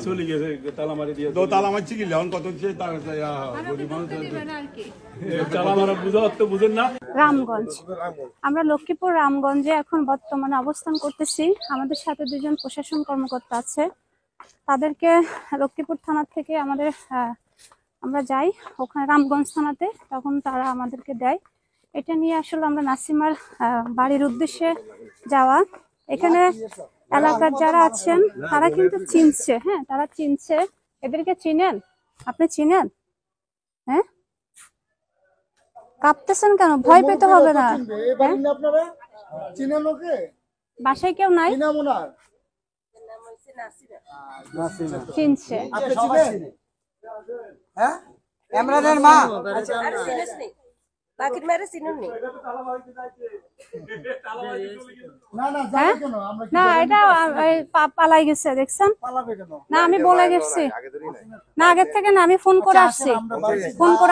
চলে গেছে তালা মারি দিয়ে তো তালা মারছি কি লেন কত হচ্ছে তার তালা মারা বুঝেন না। রামগঞ্জ, আমরা লক্ষ্মীপুর রামগঞ্জে এখন বর্তমানে অবস্থান করতেছি। আমাদের সাথে দুজন প্রশাসন কর্মকর্তা আছে, তাদেরকে লক্ষ্মীপুর থানা থেকে আমরা যাই ওখানে রামগঞ্জ থানাতে, তখন তারা আমাদেরকে দেয়। এটা নিয়ে আসলে আমরা নাসিমার বাড়ির উদ্দেশ্যে যাওয়া। এখানে এলাকার যারা আছেন তারা কিন্তু চিনছে, হ্যাঁ তারা চিনছে। এদেরকে চিনেন? আপনি চিনেন? হ্যাঁ, কাঁপতেছেন কেন? ভয় পেতে হবে না। বাসায় কেউ নাই? চিনছে না, এটা পালাই গেছে, দেখছেন না? আমি বলে গেছি না আগের থেকে, না আমি ফোন করে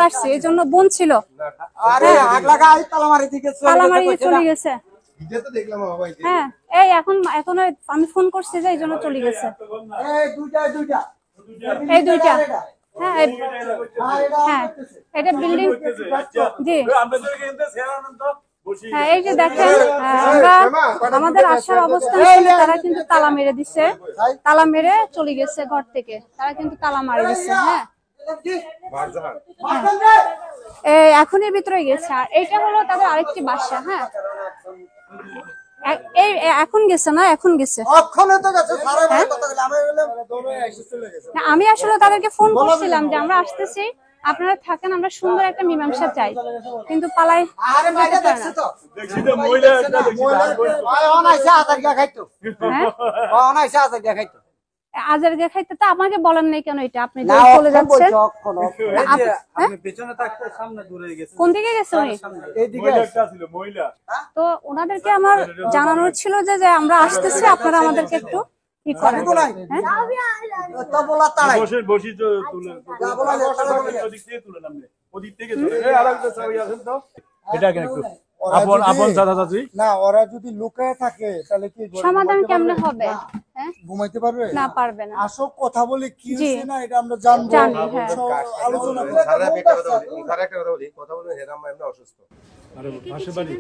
আসছি, এই জন্য বোন ছিল, তালামারি চলে গেছে। হ্যাঁ, এই এখন আমি ফোন করছি যে এই জন্য চলে গেছে। এই দুইটা, হ্যাঁ হ্যাঁ, এটা বিল্ডিং। জি হ্যাঁ, এই যে দেখেন আমরা আমাদের আসার অবস্থান ছিল, তারা কিন্তু তালা মেরে দিছে, তালা মেরে চলে গেছে ঘর থেকে, তারা কিন্তু তালা মারি দিচ্ছে। হ্যাঁ, এখনই ভিতরে গেছে। আর এইটা হলো তাদের আরেকটি বাসা। হ্যাঁ, এই এখন গেছে না, এখন গেছে। আমি আসলে তাদেরকে ফোন করছিলাম যে আমরা আসতেছি, আপনারা থাকেন, আমরা সুন্দর একটা মীমাংসা চাই, কিন্তু পালাই আজার দেখাইতে তো আমাকে বলেন নাই কেন? এটা আপনি চলে যাচ্ছেন, কোন দিকে গেছে উনি? তো ওনাদেরকে আমার জানানোর ছিল যে আমরা আসতেছি, আপনারা আমাদেরকে একটু কি করেন। না, ওরা যদি লুকায় থাকে তাহলে কি সমাধান কেমনে হবে? ঘুমাইতে পারবে না, পারবে না। আসো কথা বলে কি হচ্ছে না এটা আমরা জানবো, আলোচনা কথা বলে হেরাম আমরা অসুস্থ। আরে পাশে বাড়ি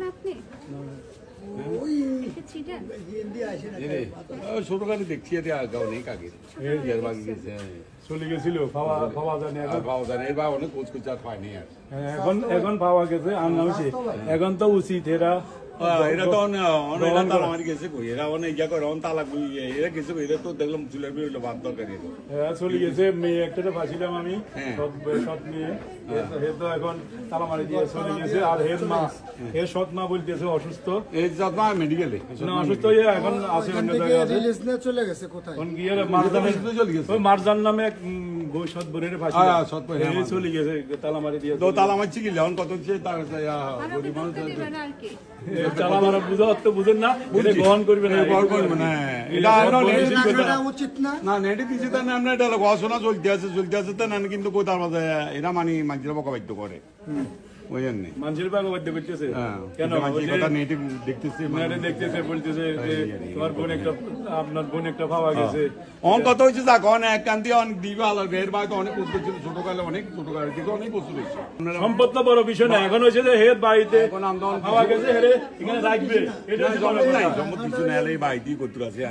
ছোট গাড়ি দেখছি চলে গেছিল, পাওয়া জানে বা অনেক কোচ কোচ আর পায়নি। এখন পাওয়া গেছে, এখন তো উচিত এরা এরা তো তালামারি গেছে, এরা অনেক ইয়া করে তালাক এরা গেছে, এরা তো দেখলাম চুলের বেরোলো বাদ দরকার। হ্যাঁ, চলে গেছে। মেয়ে একটা পাইছিলাম আমি, সৎ মেয়ে, তো এখন তালামারি দিয়ে চলে গেছে। আর হের মা, এর সৎ মা বলতেছে অসুস্থ, এই সৎ মা মেডিকেলে অসুস্থ, এখন আছে অন্য জায়গায় চলে গেছে। কোথায় গিয়ে মারজান নামে এক সৎ বোনের চলে গেছে, তালামারি দিয়ে তালা মারছি কি লেন কত হচ্ছে তার তালা মারা বুঝেন না, গ্রহণ করবে না, উচিত না। না নেটে দিচ্ছে তা আমরা এটা গবেষণা চলতে আছে তা না, কিন্তু কোথার মাঝে এরা মানি মানুষের বকাবাদ্য করে, মানুষের বাগাবাদ্য করতেছে। কেন দেখতেছে বলতেছে তোমার বোন একটা, আপনার বোন একটা পাওয়া গেছে। অন কত হয়েছে যাক এক কান্তি দিবে আলার বের বাড়িতে অনেক বস্তু ছিল, ছোটকালে অনেক ছোটকালে থেকে অনেক বস্তু রয়েছে। সম্পদ তো বড় বিষয় না, এখন হয়েছে যে হের বাড়িতে পাওয়া গেছে, হেরে এখানে রাখবে, এটা সম্পদ কিছু না, এই বাড়িতেই করতে আছে।